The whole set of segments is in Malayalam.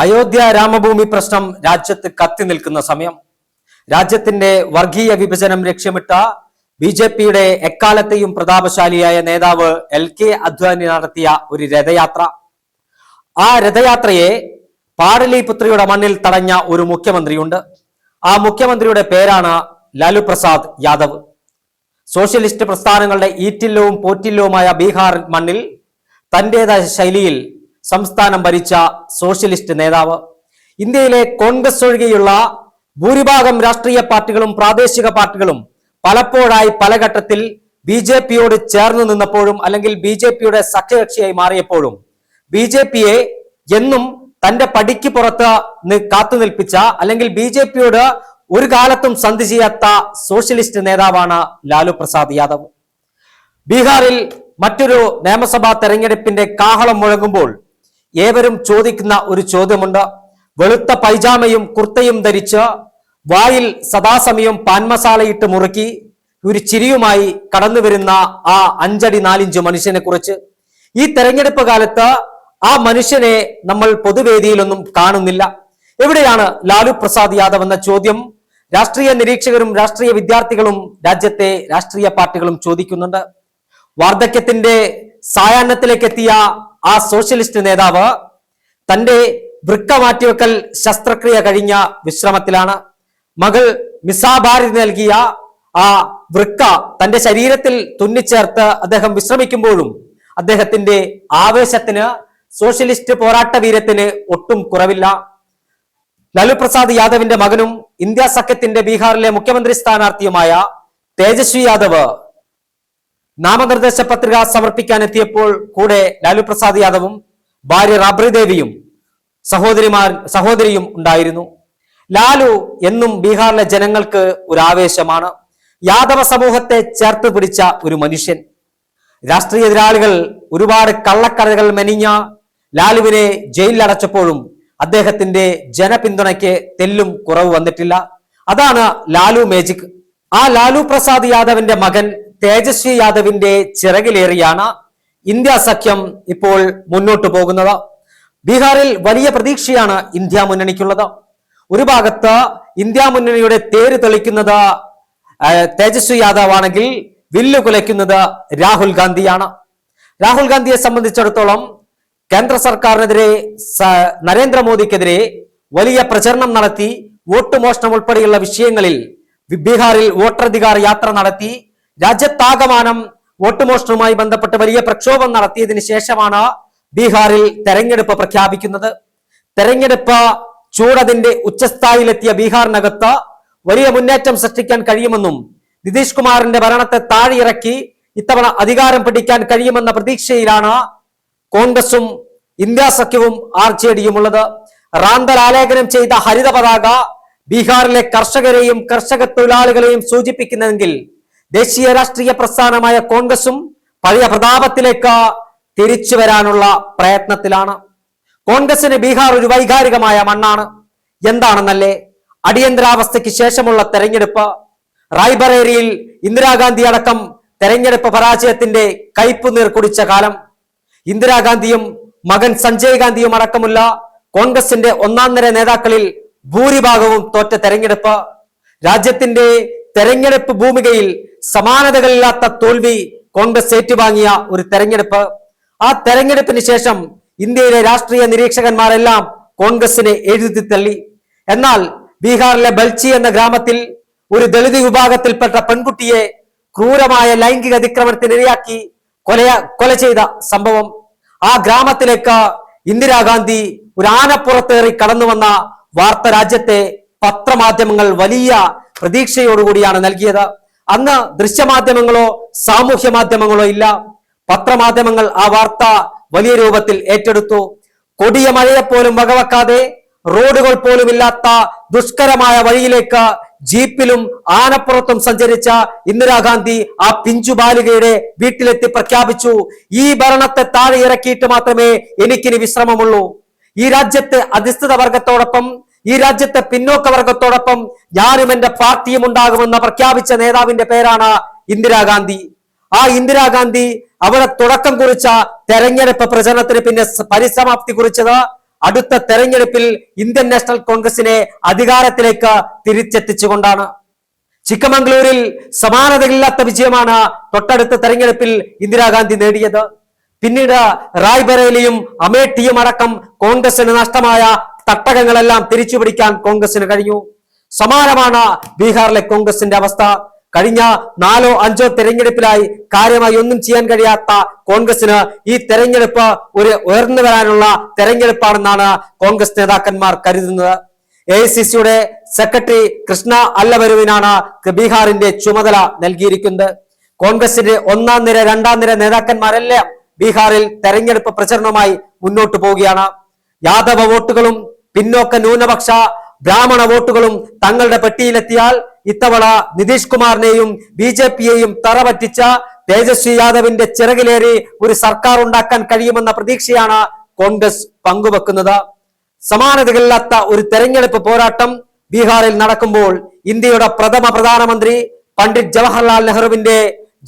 അയോധ്യ രാമഭൂമി പ്രശ്നം രാജ്യത്ത് കത്തി നിൽക്കുന്ന സമയം രാജ്യത്തിന്റെ വർഗീയ വിഭജനം ലക്ഷ്യമിട്ട ബിജെപിയുടെ എക്കാലത്തെയും പ്രതാപശാലിയായ നേതാവ് LK അദ്വാനി നടത്തിയ ഒരു രഥയാത്ര. ആ രഥയാത്രയെ പാടലിപുത്രയുടെ മണ്ണിൽ തടഞ്ഞ ഒരു മുഖ്യമന്ത്രിയുണ്ട്. ആ മുഖ്യമന്ത്രിയുടെ പേരാണ് ലാലു പ്രസാദ് യാദവ്. സോഷ്യലിസ്റ്റ് പ്രസ്ഥാനങ്ങളുടെ ഈറ്റില്ലവും പോറ്റില്ലവുമായ ബീഹാർ മണ്ണിൽ തന്റേതായ ശൈലിയിൽ സംസ്ഥാനം ഭരിച്ച സോഷ്യലിസ്റ്റ് നേതാവ്. ഇന്ത്യയിലെ കോൺഗ്രസ് ഒഴികെയുള്ള ഭൂരിഭാഗം രാഷ്ട്രീയ പാർട്ടികളും പ്രാദേശിക പാർട്ടികളും പലപ്പോഴായി പല ഘട്ടത്തിൽ ബിജെപിയോട് ചേർന്ന് നിന്നപ്പോഴും അല്ലെങ്കിൽ ബിജെപിയുടെ സഖ്യകക്ഷിയായി മാറിയപ്പോഴും ബിജെപിയെ എന്നും തന്റെ പടിക്ക് പുറത്ത് കാത്തുനിൽപ്പിച്ച അല്ലെങ്കിൽ ബിജെപിയോട് ഒരു കാലത്തും സന്ധി ചെയ്യാത്ത സോഷ്യലിസ്റ്റ് നേതാവാണ് ലാലു പ്രസാദ് യാദവ്. ബീഹാറിൽ മറ്റൊരു നിയമസഭാ തെരഞ്ഞെടുപ്പിന്റെ കാഹളം മുഴങ്ങുമ്പോൾ ഏവരും ചോദിക്കുന്ന ഒരു ചോദ്യമുണ്ട്. വെളുത്ത പൈജാമയും കുർത്തയും ധരിച്ച് വായിൽ സദാസമയം പാൻമസാലയിട്ട് മുറുക്കി ഒരു ചിരിയുമായി കടന്നു വരുന്ന ആ 5 അടി 4 ഇഞ്ച് മനുഷ്യനെ കുറിച്ച്. ഈ തെരഞ്ഞെടുപ്പ് കാലത്ത് ആ മനുഷ്യനെ നമ്മൾ പൊതുവേദിയിലൊന്നും കാണുന്നില്ല. എവിടെയാണ് ലാലു പ്രസാദ് യാദവ് എന്ന ചോദ്യം രാഷ്ട്രീയ നിരീക്ഷകരും രാഷ്ട്രീയ വിദ്യാർത്ഥികളും രാജ്യത്തെ രാഷ്ട്രീയ പാർട്ടികളും ചോദിക്കുന്നുണ്ട്. വാർദ്ധക്യത്തിന്റെ സായാഹ്നത്തിലേക്ക് എത്തിയ ആ സോഷ്യലിസ്റ്റ് നേതാവ് തന്റെ വൃക്ക മാറ്റിവെക്കൽ ശസ്ത്രക്രിയ കഴിഞ്ഞ വിശ്രമത്തിലാണ്. മകൾ മിസാഭാരി നൽകിയ ആ വൃക്ക തന്റെ ശരീരത്തിൽ തുന്നിച്ചേർത്ത് അദ്ദേഹം വിശ്രമിക്കുമ്പോഴും അദ്ദേഹത്തിന്റെ ആവേശത്തിന്, സോഷ്യലിസ്റ്റ് പോരാട്ട വീരത്തിന് ഒട്ടും കുറവില്ല. ലാലു പ്രസാദ് യാദവിന്റെ മകനും ഇന്ത്യ സഖ്യത്തിന്റെ ബീഹാറിലെ മുഖ്യമന്ത്രി സ്ഥാനാർത്ഥിയുമായ തേജസ്വി യാദവ് നാമനിർദ്ദേശ പത്രിക സമർപ്പിക്കാൻ എത്തിയപ്പോൾ കൂടെ ലാലു പ്രസാദ് യാദവും ഭാര്യ റബ്രി ദേവിയും സഹോദരിയും ഉണ്ടായിരുന്നു. ലാലു എന്നും ബീഹാറിലെ ജനങ്ങൾക്ക് ഒരു ആവേശമാണ്. യാദവ സമൂഹത്തെ ചേർത്ത് പിടിച്ച ഒരു മനുഷ്യൻ. രാഷ്ട്രീയ എതിരാളികൾ ഒരുപാട് കള്ളക്കഥകൾ മെനിഞ്ഞ ലാലുവിനെ ജയിലിലടച്ചപ്പോഴും അദ്ദേഹത്തിന്റെ ജനപിന്തുണയ്ക്ക് തെല്ലും കുറവ് വന്നിട്ടില്ല. അതാണ് ലാലു മേജിക്. ആ ലാലു പ്രസാദ് യാദവിന്റെ മകൻ തേജസ്വി യാദവിന്റെ ചിറകിലേറിയാണ് ഇന്ത്യ സഖ്യം ഇപ്പോൾ മുന്നോട്ട് പോകുന്നത്. ബീഹാറിൽ വലിയ പ്രതീക്ഷയാണ് ഇന്ത്യ മുന്നണിക്കുള്ളത്. ഒരു ഭാഗത്ത് ഇന്ത്യ മുന്നണിയുടെ തേര് തെളിക്കുന്നത് തേജസ്വി യാദവ് ആണെങ്കിൽ വില്ല് കുലയ്ക്കുന്നത് രാഹുൽ ഗാന്ധിയാണ്. രാഹുൽ ഗാന്ധിയെ സംബന്ധിച്ചിടത്തോളം കേന്ദ്ര സർക്കാരിനെതിരെ, നരേന്ദ്രമോദിക്കെതിരെ വലിയ പ്രചരണം നടത്തി, വോട്ട് മോഷണം ഉൾപ്പെടെയുള്ള വിഷയങ്ങളിൽ ബീഹാറിൽ വോട്ടധികാർ യാത്ര നടത്തി, രാജ്യത്താകമാനം വോട്ട് മോഷണവുമായി ബന്ധപ്പെട്ട് വലിയ പ്രക്ഷോഭം നടത്തിയതിനു ശേഷമാണ് ബീഹാറിൽ തെരഞ്ഞെടുപ്പ് പ്രഖ്യാപിക്കുന്നത്. തെരഞ്ഞെടുപ്പ് ചൂടതിന്റെ ഉച്ചസ്ഥായിലെത്തിയ ബീഹാറിനകത്ത് വലിയ മുന്നേറ്റം സൃഷ്ടിക്കാൻ കഴിയുമെന്നും നിതീഷ് കുമാറിന്റെ ഭരണത്തെ താഴെയിറക്കി ഇത്തവണ അധികാരം പിടിക്കാൻ കഴിയുമെന്ന പ്രതീക്ഷയിലാണ് കോൺഗ്രസും ഇന്ത്യ സഖ്യവും RJDയും ഉള്ളത്. റാന്തൽ ആലേഖനം ചെയ്ത ഹരിത പതാക ബീഹാറിലെ കർഷകരെയും കർഷക തൊഴിലാളികളെയും സൂചിപ്പിക്കുന്നെങ്കിൽ ദേശീയ രാഷ്ട്രീയ പ്രസ്ഥാനമായ കോൺഗ്രസും പഴയ പ്രതാപത്തിലേക്ക് തിരിച്ചു വരാനുള്ള പ്രയത്നത്തിലാണ്. കോൺഗ്രസിന് ബീഹാർ ഒരു വൈകാരികമായ മണ്ണാണ്. എന്താണെന്നല്ലേ, അടിയന്തരാവസ്ഥയ്ക്ക് ശേഷമുള്ള തെരഞ്ഞെടുപ്പ്, റായ്ബറേലിയിൽ ഇന്ദിരാഗാന്ധി അടക്കം തെരഞ്ഞെടുപ്പ് പരാജയത്തിന്റെ കയ്പുനീർ കുടിച്ച കാലം, ഇന്ദിരാഗാന്ധിയും മകൻ സഞ്ജയ് ഗാന്ധിയും അടക്കമുള്ള കോൺഗ്രസിന്റെ ഒന്നാം നിര നേതാക്കളിൽ ഭൂരിഭാഗവും തോറ്റ തെരഞ്ഞെടുപ്പ്, രാജ്യത്തിന്റെ തെരഞ്ഞെടുപ്പ് ഭൂമികയിൽ സമാനതകളില്ലാത്ത തോൽവി കോൺഗ്രസ് ഏറ്റുവാങ്ങിയ ഒരു തെരഞ്ഞെടുപ്പ്. ആ തെരഞ്ഞെടുപ്പിന് ശേഷം ഇന്ത്യയിലെ രാഷ്ട്രീയ നിരീക്ഷകന്മാരെല്ലാം കോൺഗ്രസിനെ എഴുതി തള്ളി. എന്നാൽ ബീഹാറിലെ ബൽച്ചി എന്ന ഗ്രാമത്തിൽ ഒരു ദളിത് വിഭാഗത്തിൽപ്പെട്ട പെൺകുട്ടിയെ ക്രൂരമായ ലൈംഗിക അതിക്രമണത്തിന് ഇരയാക്കി കൊല ചെയ്ത സംഭവം, ആ ഗ്രാമത്തിലേക്ക് ഇന്ദിരാഗാന്ധി ഒരു ആനപ്പുറത്തേറി കടന്നു വന്ന വാർത്ത രാജ്യത്തെ പത്രമാധ്യമങ്ങൾ വലിയ പ്രതീക്ഷയോടുകൂടിയാണ് നൽകിയത്. അന്ന് ദൃശ്യമാധ്യമങ്ങളോ സാമൂഹ്യ മാധ്യമങ്ങളോ ഇല്ല. പത്രമാധ്യമങ്ങൾ ആ വാർത്ത വലിയ രൂപത്തിൽ ഏറ്റെടുത്തു. കൊടിയ മഴയെപ്പോലും വകവെക്കാതെ റോഡുകൾ പോലും ഇല്ലാത്ത ദുഷ്കരമായ വഴിയിലേക്ക് ജീപ്പിലും ആനപ്പുറത്തും സഞ്ചരിച്ച ഇന്ദിരാഗാന്ധി ആ പിഞ്ചു ബാലികയുടെ വീട്ടിലെത്തി പ്രഖ്യാപിച്ചു, ഈ ഭരണത്തെ താഴെ ഇറക്കിയിട്ട് മാത്രമേ എനിക്കിനി വിശ്രമമുള്ളൂ. ഈ രാജ്യത്തെ അധിഷ്ഠിത വർഗത്തോടൊപ്പം, ഈ രാജ്യത്തെ പിന്നോക്ക വർഗത്തോടൊപ്പം ഞാനും എന്റെ പാർട്ടിയും ഉണ്ടാകുമെന്ന് പ്രഖ്യാപിച്ച നേതാവിന്റെ പേരാണ് ഇന്ദിരാഗാന്ധി. ആ ഇന്ദിരാഗാന്ധി അവിടെ തുടക്കം കുറിച്ച തെരഞ്ഞെടുപ്പ് പ്രചരണത്തിന് പിന്നെ പരിസമാപ്തി കുറിച്ചത് അടുത്ത തെരഞ്ഞെടുപ്പിൽ ഇന്ത്യൻ നാഷണൽ കോൺഗ്രസിനെ അധികാരത്തിലേക്ക് തിരിച്ചെത്തിച്ചുകൊണ്ടാണ്. ചിക്കമംഗളൂരിൽ സമാനതയില്ലാത്ത വിജയമാണ് തൊട്ടടുത്ത തെരഞ്ഞെടുപ്പിൽ ഇന്ദിരാഗാന്ധി നേടിയത്. പിന്നീട് റായ്ബറേലിയും അമേഠിയും അടക്കം കോൺഗ്രസിന് നഷ്ടമായ തട്ടകങ്ങളെല്ലാം തിരിച്ചുപിടിക്കാൻ കോൺഗ്രസിന് കഴിഞ്ഞു. സമാനമാണ് ബീഹാറിലെ കോൺഗ്രസിന്റെ അവസ്ഥ. കഴിഞ്ഞ 4-5 തെരഞ്ഞെടുപ്പിലായി കാര്യമായി ഒന്നും ചെയ്യാൻ കഴിയാത്ത കോൺഗ്രസിന് ഈ തെരഞ്ഞെടുപ്പ് ഒരു ഉയർന്നു വരാനുള്ള തെരഞ്ഞെടുപ്പാണെന്നാണ് കോൺഗ്രസ് നേതാക്കന്മാർ കരുതുന്നത്. AICCയുടെ സെക്രട്ടറി കൃഷ്ണ അല്ലവരുവിനാണ് ബീഹാറിന്റെ ചുമതല നൽകിയിരിക്കുന്നത്. കോൺഗ്രസിന്റെ 1ാം നിര 2ാം നിര നേതാക്കന്മാരെല്ലാം ബീഹാറിൽ തെരഞ്ഞെടുപ്പ് പ്രചരണവുമായി മുന്നോട്ട് പോവുകയാണ്. യാദവ വോട്ടുകളും പിന്നോക്ക ന്യൂനപക്ഷ ബ്രാഹ്മണ വോട്ടുകളും തങ്ങളുടെ പെട്ടിയിലെത്തിയാൽ ഇത്തവണ നിതീഷ് കുമാറിനെയും BJPയെയും തറപറ്റിച്ച തേജസ്വി യാദവിന്റെ ചിറകിലേറി ഒരു സർക്കാർ ഉണ്ടാക്കാൻ കഴിയുമെന്ന പ്രതീക്ഷയാണ് കോൺഗ്രസ് പങ്കുവെക്കുന്നത്. സമാനതകളില്ലാത്ത ഒരു തെരഞ്ഞെടുപ്പ് പോരാട്ടം ബീഹാറിൽ നടക്കുമ്പോൾ ഇന്ത്യയുടെ പ്രഥമ പ്രധാനമന്ത്രി പണ്ഡിറ്റ് ജവഹർലാൽ നെഹ്റുവിന്റെ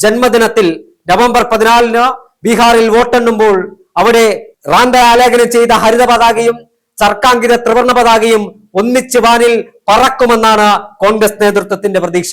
ജന്മദിനത്തിൽ നവംബർ 14 ബീഹാറിൽ വോട്ടെണ്ണുമ്പോൾ അവിടെ റാന്ത ആലേഖനം ചെയ്ത ഹരിത പതാകയും സർക്കാങ്കിത ത്രിവർണ പതാകയും ഒന്നിച്ച് വാനിൽ പറക്കുമെന്നാണ് കോൺഗ്രസ് നേതൃത്വത്തിന്റെ പ്രതീക്ഷ.